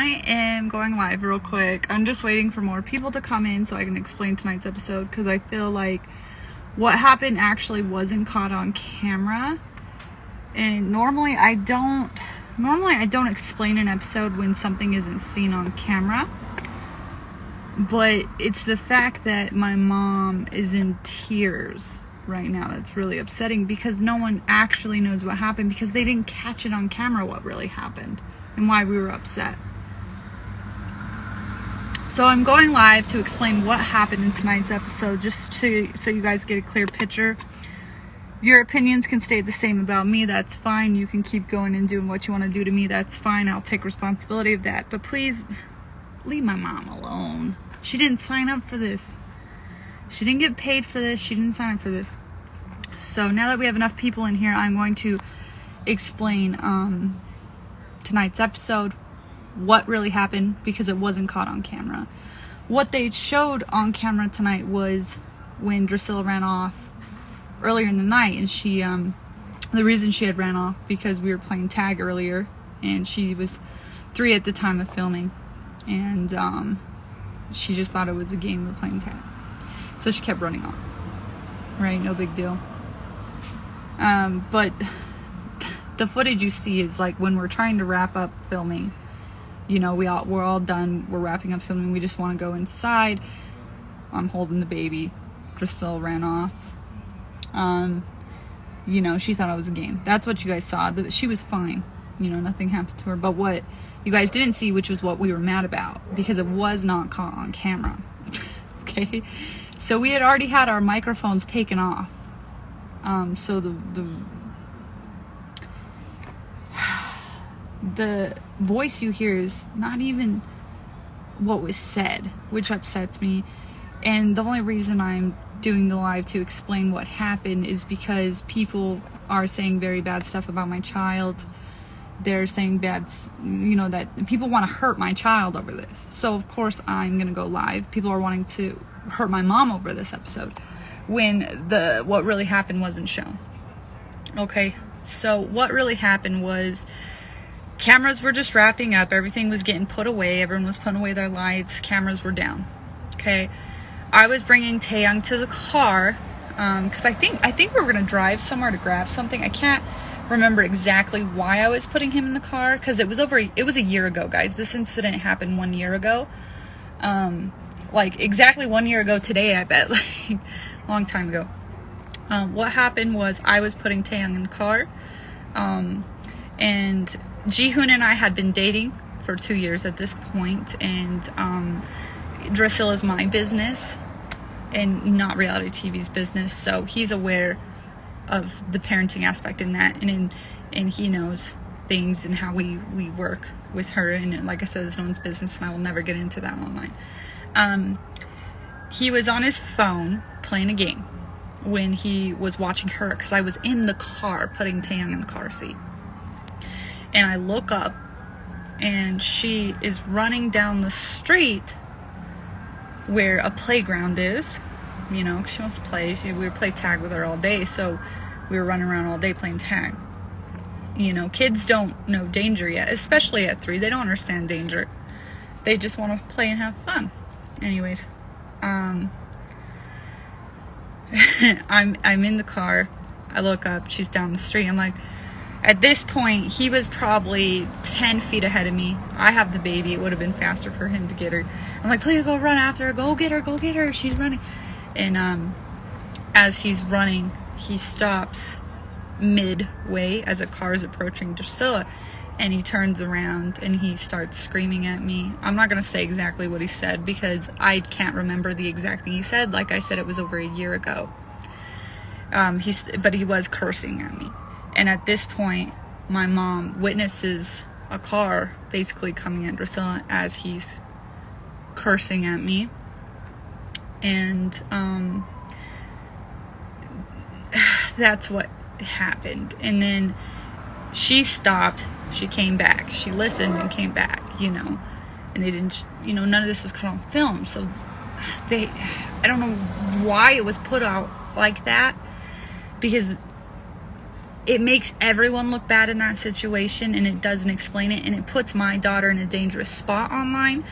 I am going live real quick. I'm just waiting for more people to come in so I can explain tonight's episode, because I feel like what happened actually wasn't caught on camera. And normally I don't explain an episode when something isn't seen on camera. But it's the fact that my mom is in tears right now that's really upsetting, because no one actually knows what happened, because they didn't catch it on camera what really happened and why we were upset. So I'm going live to explain what happened in tonight's episode, just so you guys get a clear picture. Your opinions can stay the same about me, that's fine. You can keep going and doing what you want to do to me, that's fine. I'll take responsibility of that. But please, leave my mom alone. She didn't sign up for this. She didn't get paid for this. She didn't sign up for this. So now that we have enough people in here, I'm going to explain tonight's episode, what really happened, because it wasn't caught on camera. What they showed on camera tonight was when Drusilla ran off earlier in the night, and she the reason she had ran off because we were playing tag earlier, and she was 3 at the time of filming, and she just thought it was a game we were playing tag, so she kept running off. Right, no big deal. But the footage you see is like when we're trying to wrap up filming. You know, we're all done. We're wrapping up filming. We just want to go inside. I'm holding the baby. Drusilla ran off. You know, she thought it was a game. That's what you guys saw. She was fine. You know, nothing happened to her. But what you guys didn't see, which was what we were mad about, because it was not caught on camera. Okay? So we had already had our microphones taken off. So the voice you hear is not even what was said, which upsets me. And the only reason I'm doing the live to explain what happened is because people are saying very bad stuff about my child. They're saying that people want to hurt my child over this. So of course I'm gonna go live. People are wanting to hurt my mom over this episode when what really happened wasn't shown. Okay, so what really happened was cameras were just wrapping up. Everything was getting put away. Everyone was putting away their lights. Cameras were down. Okay, I was bringing Taeyang to the car because I think we were gonna drive somewhere to grab something. I can't remember exactly why I was putting him in the car, because it was a year ago, guys. This incident happened 1 year ago. Like exactly 1 year ago today, I bet. Like a long time ago. What happened was I was putting Taeyang in the car, and Jihoon and I had been dating for 2 years at this point, and Drusilla's my business and not reality TV's business, so he's aware of the parenting aspect in that, and he knows things and how we work with her, and like I said, it's no one's business, and I will never get into that online. He was on his phone playing a game when he was watching her, because I was in the car putting Taeyang in the car seat, and I look up and she is running down the street where a playground is, you know, 'cause she wants to play. We were playing tag with her all day, so we were running around all day playing tag. You know, kids don't know danger yet, especially at 3. They don't understand danger. They just want to play and have fun. Anyways, I'm in the car. I look up. She's down the street. I'm like, at this point, he was probably 10 feet ahead of me. I have the baby. It would have been faster for him to get her. I'm like, please go run after her. Go get her. Go get her. She's running. And as he's running, he stops midway as a car is approaching Drusilla, and he turns around and he starts screaming at me. I'm not going to say exactly what he said because I can't remember the exact thing he said. Like I said, it was over a year ago. But he was cursing at me. And at this point, my mom witnesses a car basically coming at Drusilla as he's cursing at me. And that's what happened. And then she stopped. She came back. She listened and came back, you know. And they didn't, you know, none of this was caught on film. So I don't know why it was put out like that. Because it makes everyone look bad in that situation, and it doesn't explain it, and it puts my daughter in a dangerous spot online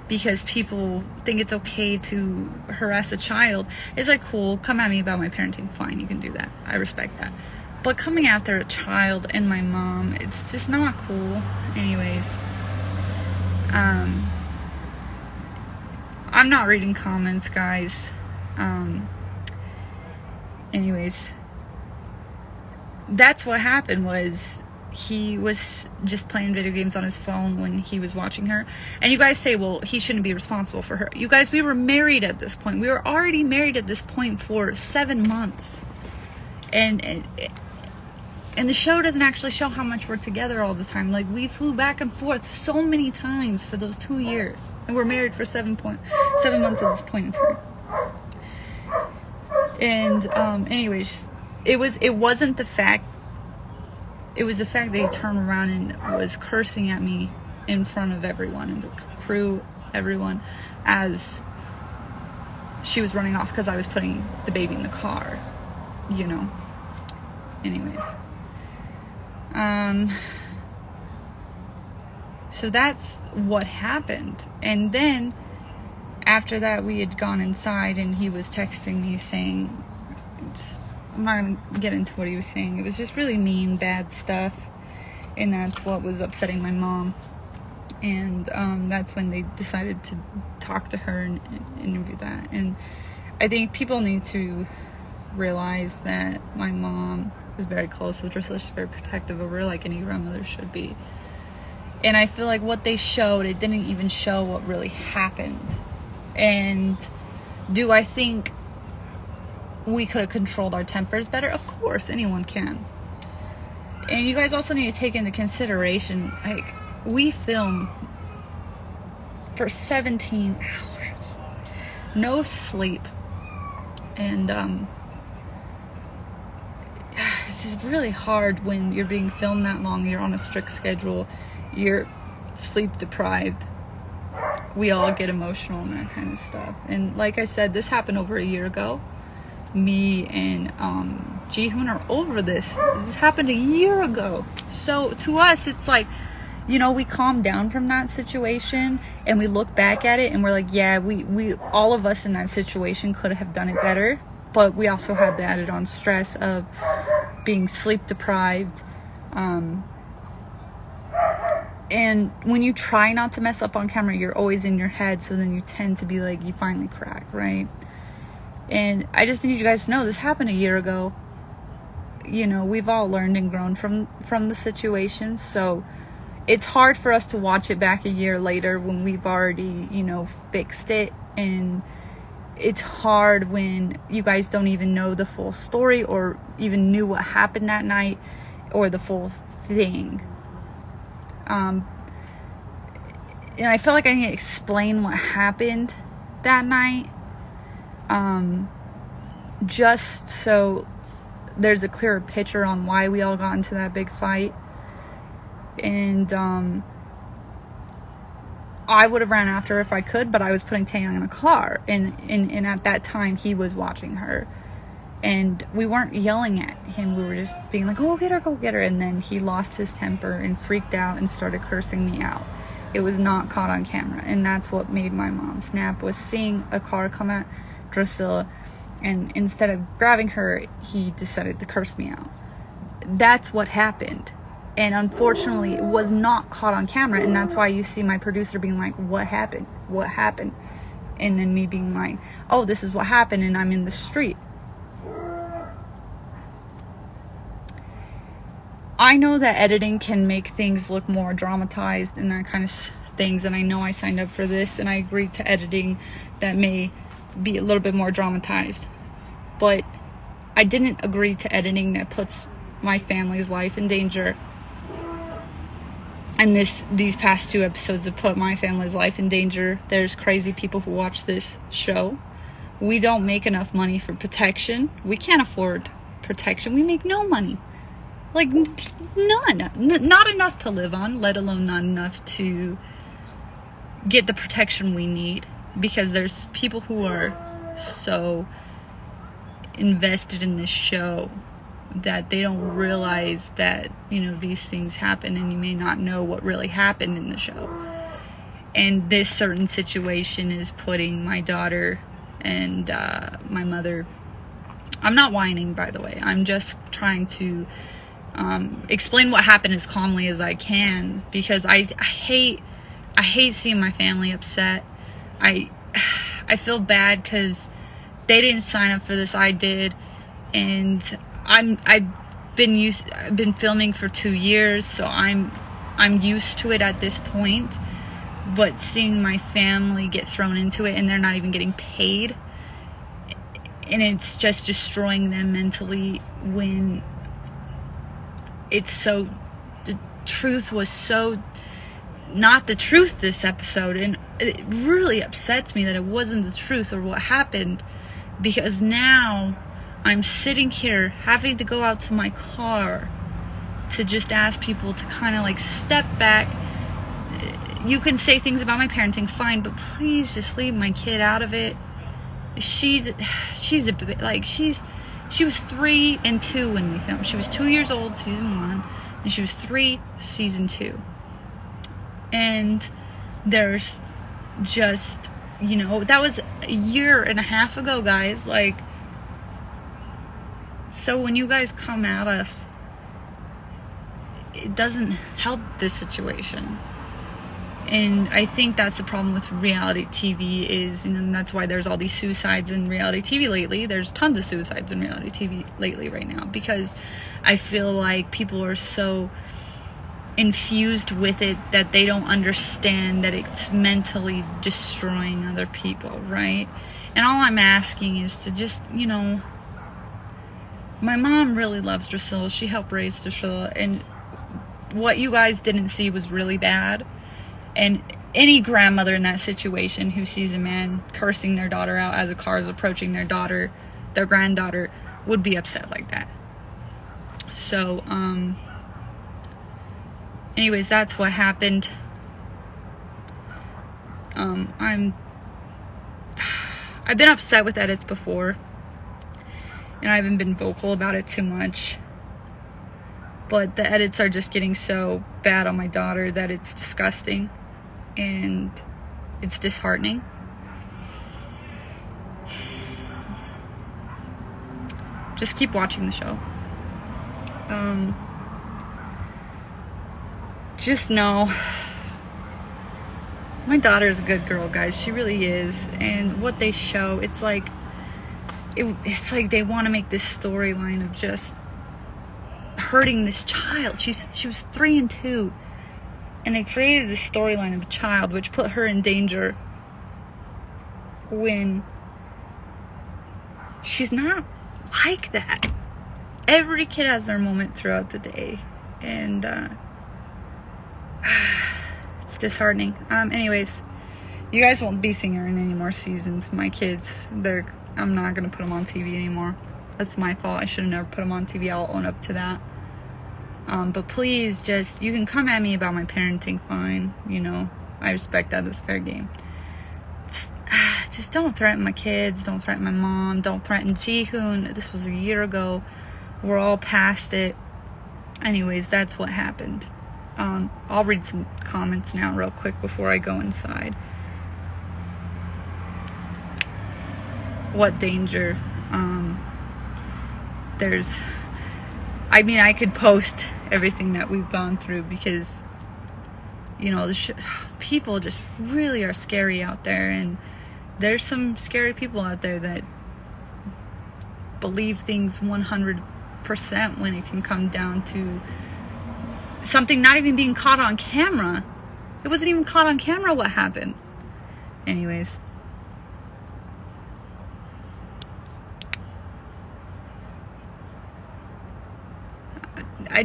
because people think it's okay to harass a child. It's like, cool, come at me about my parenting, fine, you can do that, I respect that. But coming after a child and my mom, it's just not cool. Anyways, I'm not reading comments, guys. Anyways, that's what happened. Was he was just playing video games on his phone when he was watching her. And you guys say, well, he shouldn't be responsible for her. You guys, we were married at this point. We were already married at this point for 7 months. And the show doesn't actually show how much we're together all the time. Like, we flew back and forth so many times for those 2 years. And we're married for 7 months at this point in time. And, anyways, it wasn't the fact. It was the fact that he turned around and was cursing at me in front of everyone, and the crew, everyone, as she was running off because I was putting the baby in the car, you know. Anyways. So that's what happened. And then after that, we had gone inside and he was texting me saying, I'm not going to get into what he was saying. It was just really mean, bad stuff. And that's what was upsetting my mom. And that's when they decided to talk to her and interview that. And I think people need to realize that my mom is very close with Drusilla. She's very protective of her, like any grandmother should be. And I feel like what they showed, it didn't even show what really happened. And do I think we could have controlled our tempers better? Of course, anyone can. And you guys also need to take into consideration, like, we filmed for 17 hours, no sleep, and this is really hard when you're being filmed that long. You're on a strict schedule, you're sleep deprived. We all get emotional and that kind of stuff. And like I said, this happened over a year ago. Me and Jihoon are over this. This happened a year ago. So to us, it's like, you know, we calm down from that situation and we look back at it and we're like, yeah, we all of us in that situation could have done it better. But we also had the added on stress of being sleep deprived. And when you try not to mess up on camera, you're always in your head. So then you tend to be like, you finally crack, right? And I just need you guys to know this happened a year ago. You know, we've all learned and grown from the situation. So it's hard for us to watch it back a year later when we've already, you know, fixed it. And it's hard when you guys don't even know the full story or even knew what happened that night or the full thing. And I felt like I need to explain what happened that night. Just so there's a clearer picture on why we all got into that big fight. And I would have ran after her if I could, but I was putting Taeyang in a car, and at that time he was watching her, and we weren't yelling at him. We were just being like, go get her. And then he lost his temper and freaked out and started cursing me out. It was not caught on camera, and that's what made my mom snap, was seeing a car come at Drusilla, and instead of grabbing her, he decided to curse me out. That's what happened. And unfortunately, it was not caught on camera, and that's why you see my producer being like, what happened? And then me being like, oh, this is what happened, and I'm in the street. I know that editing can make things look more dramatized and that kind of things, and I know I signed up for this, and I agreed to editing that may be a little bit more dramatized. But I didn't agree to editing that puts my family's life in danger. And these past 2 episodes have put my family's life in danger. There's crazy people who watch this show. We don't make enough money for protection. We can't afford protection. We make no money. Like, none. Not enough to live on, let alone not enough to get the protection we need. Because there's people who are so invested in this show that they don't realize that, you know, these things happen, and you may not know what really happened in the show. And this certain situation is putting my daughter and my mother... I'm not whining, by the way. I'm just trying to explain what happened as calmly as I can, because I hate seeing my family upset. I feel bad because they didn't sign up for this. I did, and I've been filming for 2 years, so I'm used to it at this point. But seeing my family get thrown into it, and they're not even getting paid, and it's just destroying them mentally, when it's so... the truth was so not the truth this episode. And it really upsets me that it wasn't the truth or what happened, because now I'm sitting here having to go out to my car to just ask people to kind of like step back. You can say things about my parenting, fine, but please just leave my kid out of it. She's a bit like, she was 3 and 2 when we filmed. She was 2 years old season 1, and she was 3 season 2. And there's just, you know, that was a year and a half ago, guys. Like, so when you guys come at us, it doesn't help this situation. And I think that's the problem with reality TV is, and that's why there's all these suicides in reality TV lately. There's tons of suicides in reality TV lately right now, because I feel like people are so infused with it that they don't understand that it's mentally destroying other people, right? And all I'm asking is to just, you know, my mom really loves Drusilla. She helped raise Drusilla, and what you guys didn't see was really bad. And any grandmother in that situation who sees a man cursing their daughter out as a car is approaching their daughter, their granddaughter, would be upset like that. So, anyways, that's what happened. I've been upset with edits before, and I haven't been vocal about it too much. But the edits are just getting so bad on my daughter that it's disgusting. And it's disheartening. Just keep watching the show. Just know my daughter is a good girl, guys. She really is. And what they show, it's like it's like they want to make this storyline of just hurting this child. She was 3 and 2. And they created this storyline of a child which put her in danger when she's not like that. Every kid has their moment throughout the day. And it's disheartening. Anyways, you guys won't be seeing her in any more seasons. My kids, I'm not going to put them on TV anymore. That's my fault. I should have never put them on TV. I'll own up to that. But please, just, you can come at me about my parenting, fine. You know, I respect that. It's fair game. Just don't threaten my kids. Don't threaten my mom. Don't threaten Jihoon. This was a year ago. We're all past it. Anyways, that's what happened. I'll read some comments now real quick before I go inside. What danger? I mean, I could post everything that we've gone through, because, you know, people just really are scary out there, and there's some scary people out there that believe things 100% when it can come down to something not even being caught on camera. It wasn't even caught on camera what happened. Anyways. I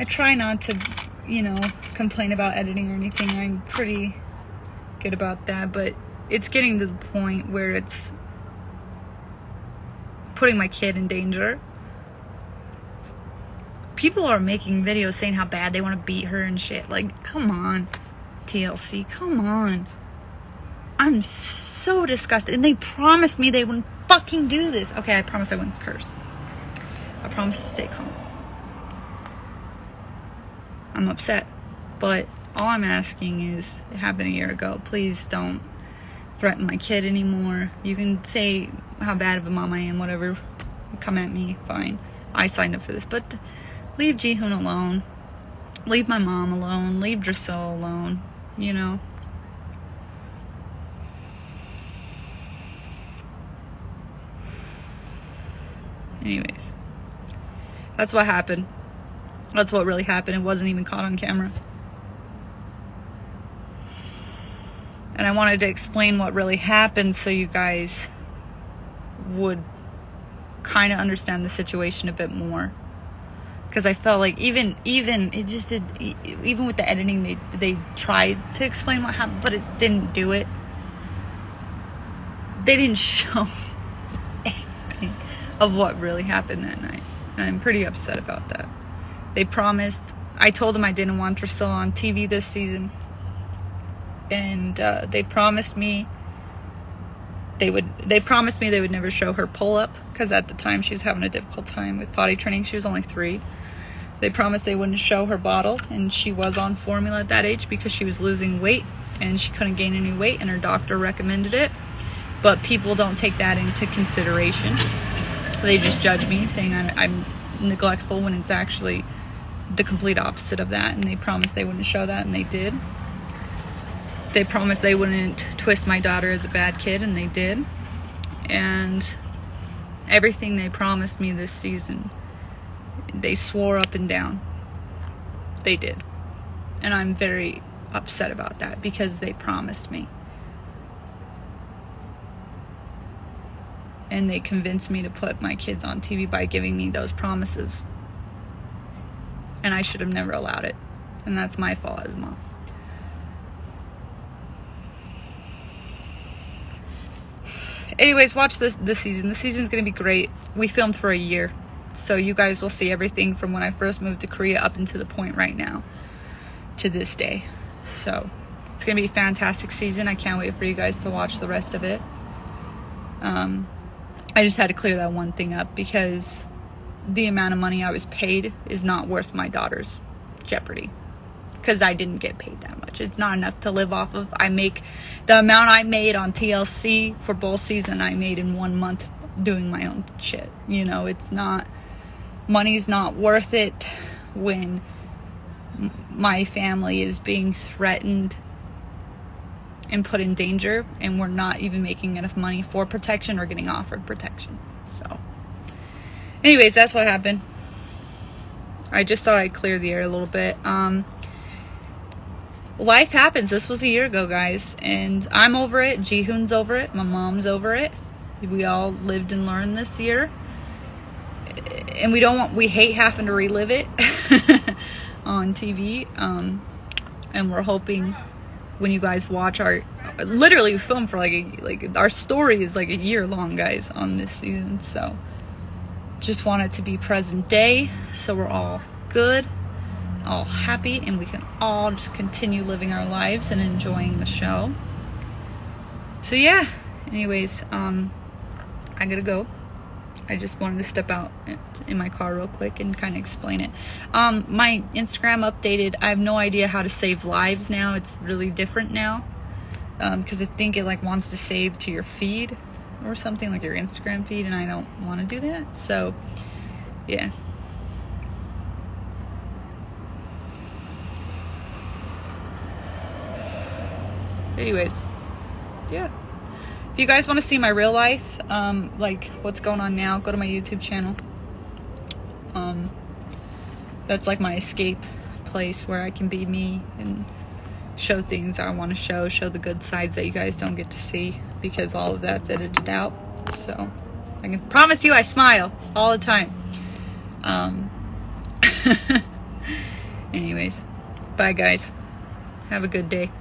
try not to, you know, complain about editing or anything. I'm pretty good about that, but it's getting to the point where it's putting my kid in danger. People are making videos saying how bad they want to beat her and shit. Like, come on, TLC, come on. I'm so disgusted. And they promised me they wouldn't fucking do this. Okay, I promise I wouldn't curse. I promise to stay calm. I'm upset, but all I'm asking is, it happened a year ago. Please don't threaten my kid anymore. You can say how bad of a mom I am, whatever. Come at me, fine. I signed up for this, but leave Jihoon alone. Leave my mom alone. Leave Drusilla alone. You know. Anyways, that's what happened. That's what really happened. It wasn't even caught on camera. And I wanted to explain what really happened so you guys would kind of understand the situation a bit more. Because I felt like even it just did, even with the editing, they tried to explain what happened, but it didn't do it. They didn't show anything of what really happened that night. And I'm pretty upset about that. They promised, I told them I didn't want Drusilla on TV this season. And they promised me they would never show her pull up, because at the time she was having a difficult time with potty training. She was only 3. They promised they wouldn't show her bottle, and she was on formula at that age because she was losing weight and she couldn't gain any weight, and her doctor recommended it. But people don't take that into consideration. They just judge me, saying I'm neglectful, when it's actually the complete opposite of that. And they promised they wouldn't show that, and they did. They promised they wouldn't twist my daughter as a bad kid, and they did. And everything they promised me this season, they swore up and down. They did. And I'm very upset about that, because they promised me. And they convinced me to put my kids on TV by giving me those promises. And I should have never allowed it. And that's my fault as a mom. Anyways, watch this season. The season's going to be great. We filmed for a year. So you guys will see everything from when I first moved to Korea up until the point right now to this day. So it's going to be a fantastic season. I can't wait for you guys to watch the rest of it. I just had to clear that one thing up, because the amount of money I was paid is not worth my daughter's jeopardy, because I didn't get paid that much. It's not enough to live off of. I make the amount I made on TLC for bowl season, I made in 1 month doing my own shit. You know, it's not, money's not worth it when my family is being threatened and put in danger, and we're not even making enough money for protection or getting offered protection. So anyways, that's what happened. I just thought I'd clear the air a little bit. Life happens. This was a year ago, guys, and I'm over it. Jihoon's over it. My mom's over it. We all lived and learned this year, and we hate having to relive it on TV. And we're hoping, when you guys watch literally we filmed for like our story is like a year long, guys, on this season. So just want it to be present day, so we're all good, all happy, and we can all just continue living our lives and enjoying the show. So yeah, anyways, I gotta go. I just wanted to step out in my car real quick and kind of explain it. My Instagram updated. I have no idea how to save lives now. It's really different now, because I think it like wants to save to your feed or something, like your Instagram feed, and I don't want to do that. So yeah. Anyways, yeah. If you guys want to see my real life, like what's going on now, go to my YouTube channel. That's like my escape place where I can be me and show things I want to show the good sides that you guys don't get to see, because all of that's edited out. So I can promise you I smile all the time. Anyways, bye guys. Have a good day.